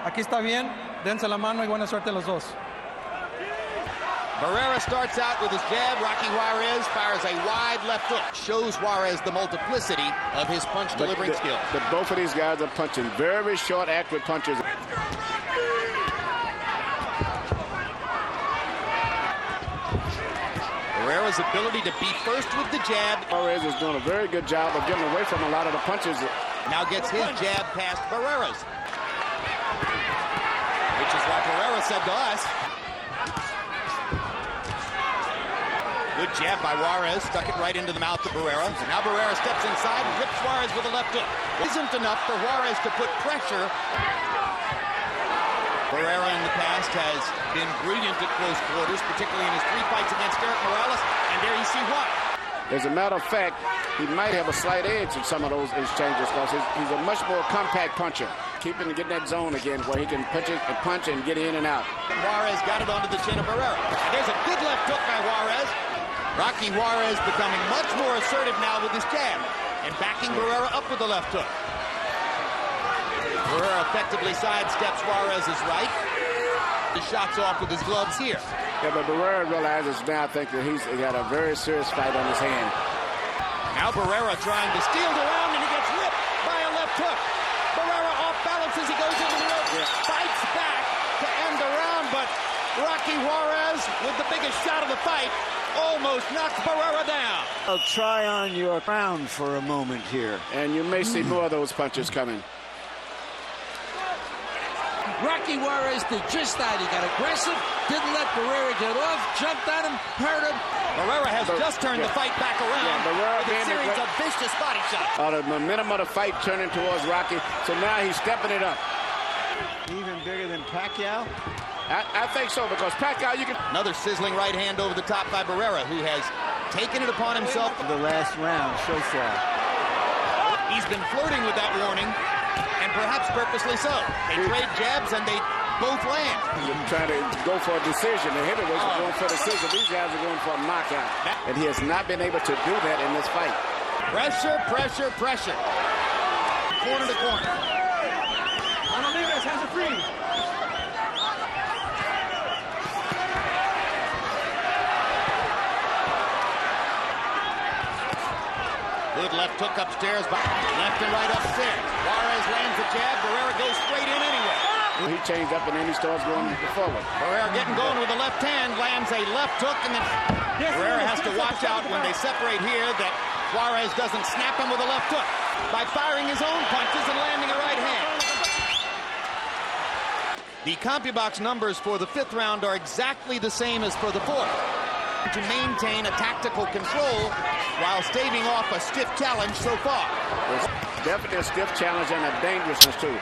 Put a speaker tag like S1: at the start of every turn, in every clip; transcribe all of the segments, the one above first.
S1: Aquí está bien, dense la mano y buena suerte a los dos.
S2: Barrera starts out with his jab. Rocky Juárez fires a wide left hook. Shows Juarez the multiplicity of his punch-delivering skills.
S3: But both of these guys are punching very short, accurate punches.
S2: Barrera's ability to be first with the jab.
S3: Juarez is doing a very good job of getting away from a lot of the punches.
S2: Now gets his jab past Barrera's. Which is what Barrera said to us. Good jab by Juarez, stuck it right into the mouth of Barrera. Now Barrera steps inside and rips Juarez with a left hook. Isn't enough for Juarez to put pressure. Barrera in the past has been brilliant at close quarters, particularly in his 3 fights against Erik Morales, and there you see why.
S3: As a matter of fact, he might have a slight edge in some of those exchanges because he's a much more compact puncher. Keeping and getting that zone again where he can punch and get in and out.
S2: Juarez got it onto the chin of Barrera. And there's a good left hook by Juarez. Rocky Juárez becoming much more assertive now with his jab and backing Barrera up with the left hook. Barrera effectively sidesteps Juarez's right. The shots off with his gloves here.
S3: Yeah, but Barrera realizes now, I think, that he's got a very serious fight on his hand.
S2: Now Barrera trying to steal the round, and he gets ripped by a left hook. Barrera off balance as he goes into the rope. Yeah. Fights back to end the round, but Rocky Juárez, with the biggest shot of the fight, almost knocks Barrera down.
S4: I'll try on your crown for a moment here.
S3: And you may see more of those punches coming.
S5: Rocky Juárez did just that. He got aggressive, didn't let Barrera get off, jumped at him, hurt him.
S2: Barrera has just turned the fight back around with a series of vicious body shots.
S3: The momentum of the fight turning towards Rocky, so now he's stepping it up.
S4: Even bigger than Pacquiao?
S3: I think so, because Pacquiao, you can...
S2: Another sizzling right hand over the top by Barrera, who has taken it upon himself.
S4: The last round so far.
S2: He's been flirting with that warning, and perhaps purposely so. They trade jabs, and they both land.
S3: He's trying to go for a decision. The heavyweights are going for a decision. These guys are going for a knockout. And he has not been able to do that in this fight.
S2: Pressure, pressure, pressure. Corner to corner.
S1: Unanimous, hands are free.
S2: Good left hook upstairs, left and right upstairs. Juarez lands the jab. Barrera goes straight in anyway.
S3: He changed up and then he starts going forward.
S2: Barrera getting going with the left hand, lands a left hook, and then Barrera has to watch out when they separate here that Juarez doesn't snap him with a left hook by firing his own punches and landing a right hand. The CompuBox numbers for the 5th round are exactly the same as for the 4th. To maintain a tactical control while staving off a stiff challenge so far.
S3: It's definitely a stiff challenge and a dangerousness too.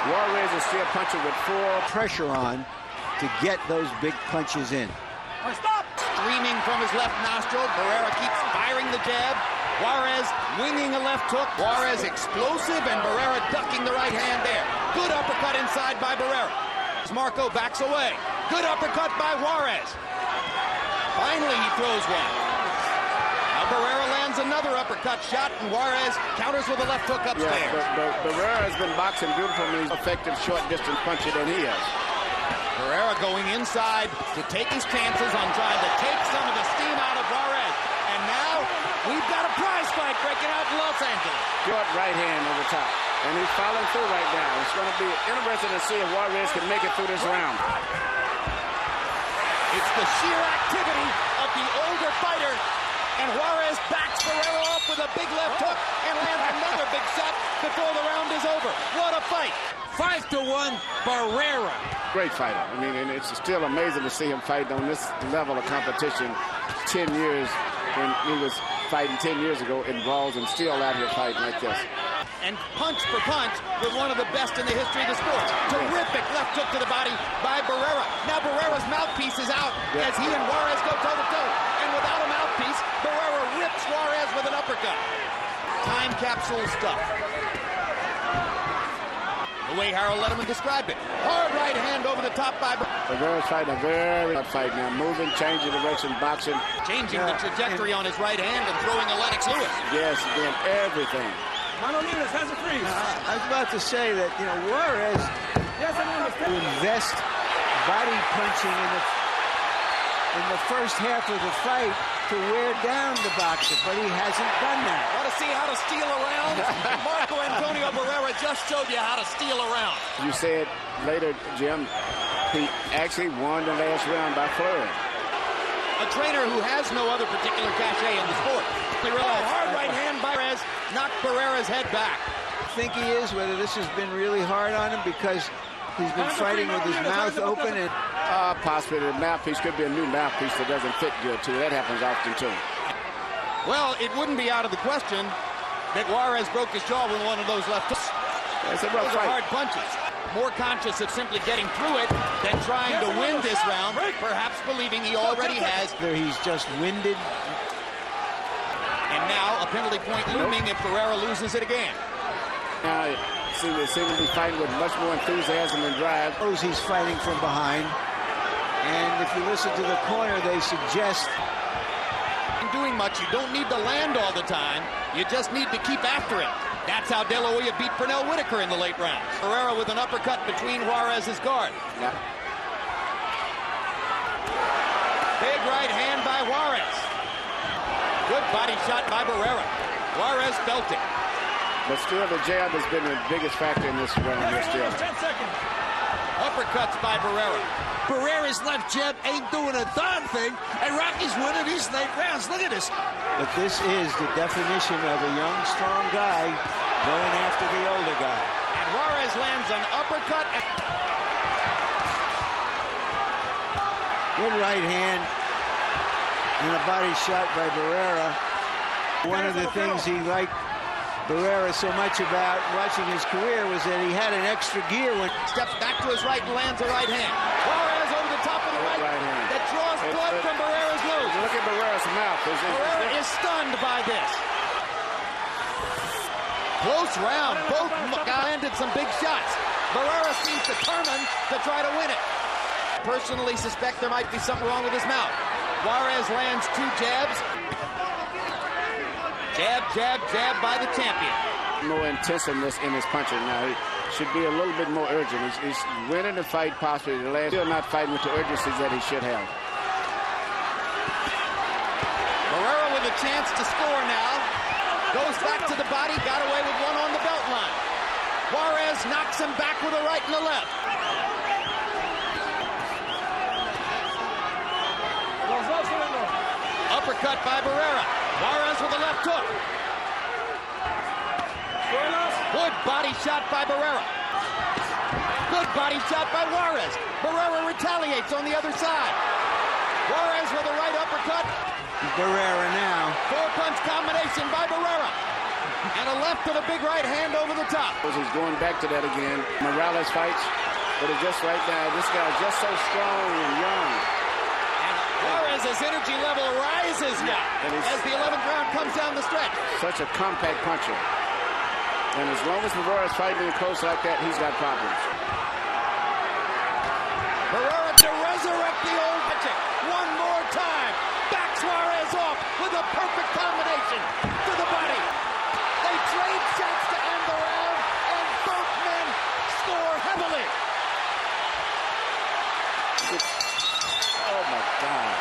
S3: Juarez is still punching with full
S4: pressure on to get those big punches in.
S2: Stop! Streaming from his left nostril, Barrera keeps firing the jab. Juarez winging a left hook. Juarez explosive, and Barrera ducking the right hand there. Good uppercut inside by Barrera. Marco backs away. Good uppercut by Juarez. Finally, he throws one. Now Barrera lands another uppercut shot, and Juarez counters with a left hook upstairs.
S3: Yeah, but Barrera has been boxing beautifully, effective short-distance puncher than he is.
S2: Barrera going inside to take his chances on trying to take some of the steam out of Juarez. And now we've got a prize fight breaking out in Los Angeles.
S3: Short right hand over top. And he's following through right now. It's going to be interesting to see if Juarez can make it through this round.
S2: It's the sheer activity of the older fighter, and Juarez backs Barrera off with a big left hook and lands another big shot before the round is over. What a fight!
S5: 5-1, Barrera.
S3: Great fighter. I mean, and it's still amazing to see him fight on this level of competition. 10 years when he was fighting 10 years ago in Brawls and still out here fighting like this.
S2: And punch for punch with one of the best in the history of the sport. Terrific left hook to the body by Barrera. Now Barrera's mouthpiece is out as he and Juarez go toe-to-toe. And without a mouthpiece, Barrera rips Juarez with an uppercut. Time capsule stuff. The way Harold Letterman described it. Hard right hand over the top by
S3: Barrera's fighting a very hard fight now. Moving, changing direction, boxing.
S2: Changing the trajectory on his right hand and throwing a Lennox Lewis.
S3: Yes, doing everything.
S1: Unanimous, hands are free.
S4: I was about to say that, Juarez To invest body punching in the first half of the fight to wear down the boxer, but he hasn't done that.
S2: Want to see how to steal around? Marco Antonio Barrera just showed you how to steal around.
S3: You said later, Jim, he actually won the last round by flurry.
S2: A trainer who has no other particular cachet in the sport. Hard right hand by Juarez knocked Barrera's head back.
S4: I think he is, whether this has been really hard on him because he's been fighting with his mouth open. And
S3: Possibly the mouthpiece could be a new mouthpiece that doesn't fit good, too. That happens often, too.
S2: Well, it wouldn't be out of the question that Juarez broke his jaw with one of those left hooks.
S3: It's a rough
S2: Those are
S3: fight.
S2: hard punches. More conscious of simply getting through it than trying to win this round, perhaps believing he already has.
S4: he's just winded.
S2: And now a penalty point looming if Barrera loses it again.
S3: Now, they seem to be fighting with much more enthusiasm and drive.
S4: He's fighting from behind. And if you listen to the corner, they suggest
S2: Doing much, you don't need to land all the time. You just need to keep after it. That's how De La Hoya beat Pernell Whitaker in the late rounds. Barrera with an uppercut between Juarez's guard.
S3: Yeah.
S2: Big right hand by Juarez. Good body shot by Barrera. Juarez felt it.
S3: But still, the jab has been the biggest factor in this round here still.
S1: 10 seconds.
S2: Uppercuts by Barrera.
S5: Barrera's left jab ain't doing a darn thing, and Rocky's winning these late rounds. Look at this.
S4: But this is the definition of a young, strong guy going after the older guy.
S2: And Juarez lands an uppercut.
S4: Good right hand and a body shot by Barrera. One of the things he liked Barrera so much about watching his career was that he had an extra gear when
S2: Steps back to his right and lands a right hand. Juarez over the top of the right
S3: hand.
S2: that draws blood from Barrera's nose.
S3: Look at Barrera's mouth.
S2: Barrera is stunned by this. Close round. Both landed some big shots. Barrera seems determined to try to win it. Personally suspect there might be something wrong with his mouth. Juarez lands 2 jabs. Jab, jab, jab by the champion.
S3: More intensiveness in his punching now. He should be a little bit more urgent. He's winning the fight possibly. The last, still not fighting with the urgency that he should have.
S2: Barrera with a chance to score now. Goes back to the body, got away with one on the belt line. Juarez knocks him back with a right and a left. Uppercut by Barrera. Juarez with a left hook. Good body shot by Barrera. Good body shot by Juarez. Barrera retaliates on the other side. Juarez with a right uppercut.
S4: Barrera now.
S2: 4-punch combination by Barrera. And a left with a big right hand over the top.
S3: He's going back to that again. Morales fights, but it's just right now. This guy's just so strong and young.
S2: Juarez's energy level rises now as the 11th round comes down the stretch.
S3: Such a compact puncher. And as long as Barrera's fighting in close like that, he's got problems.
S2: Barrera to resurrect the old punching. One more time. Backs Juarez off with a perfect combination to the body. They trade shots to end the round, and both men score heavily.
S3: Oh, my God.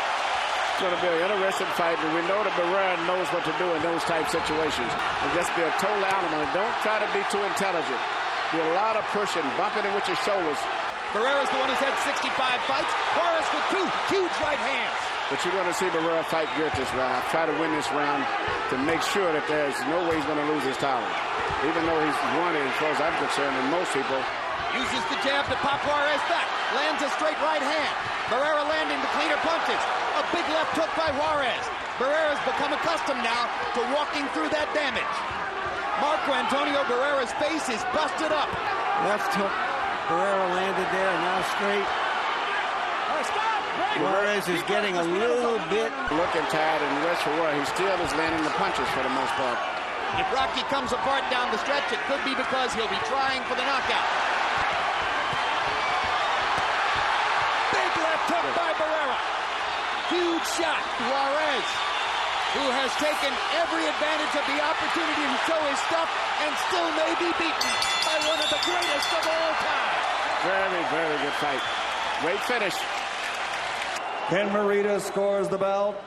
S3: It's going to be an interesting fight, and we know that Barrera knows what to do in those type situations. And just be a total animal. And don't try to be too intelligent. Do a lot of pushing, bumping it with your shoulders.
S2: Barrera's the one who's had 65 fights. Juarez with 2 huge right hands.
S3: But you're going to see Barrera fight good this round. Try to win this round to make sure that there's no way he's going to lose his title. Even though he's won it, as far as I'm concerned, and most people.
S2: Uses the jab to pop Juarez back. Lands a straight right hand. Barrera landing the cleaner punches. A big left hook by Juarez. Barrera's become accustomed now to walking through that damage. Marco Antonio Barrera's face is busted up.
S4: Left hook. Barrera landed there, now straight. Juarez is getting a little bit
S3: Looking tired and rest for what? He still is landing the punches for the most part.
S2: If Rocky comes apart down the stretch, it could be because he'll be trying for the knockout. Big left hook by Barrera. Huge shot. Juarez, who has taken every advantage of the opportunity to show his stuff and still may be beaten by one of the greatest of all time.
S3: Very, very good fight. Great finish.
S6: Ken Marita scores the bout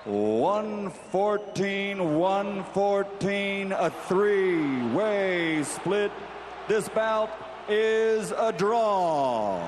S6: 114-114, a three-way split. This bout is a draw.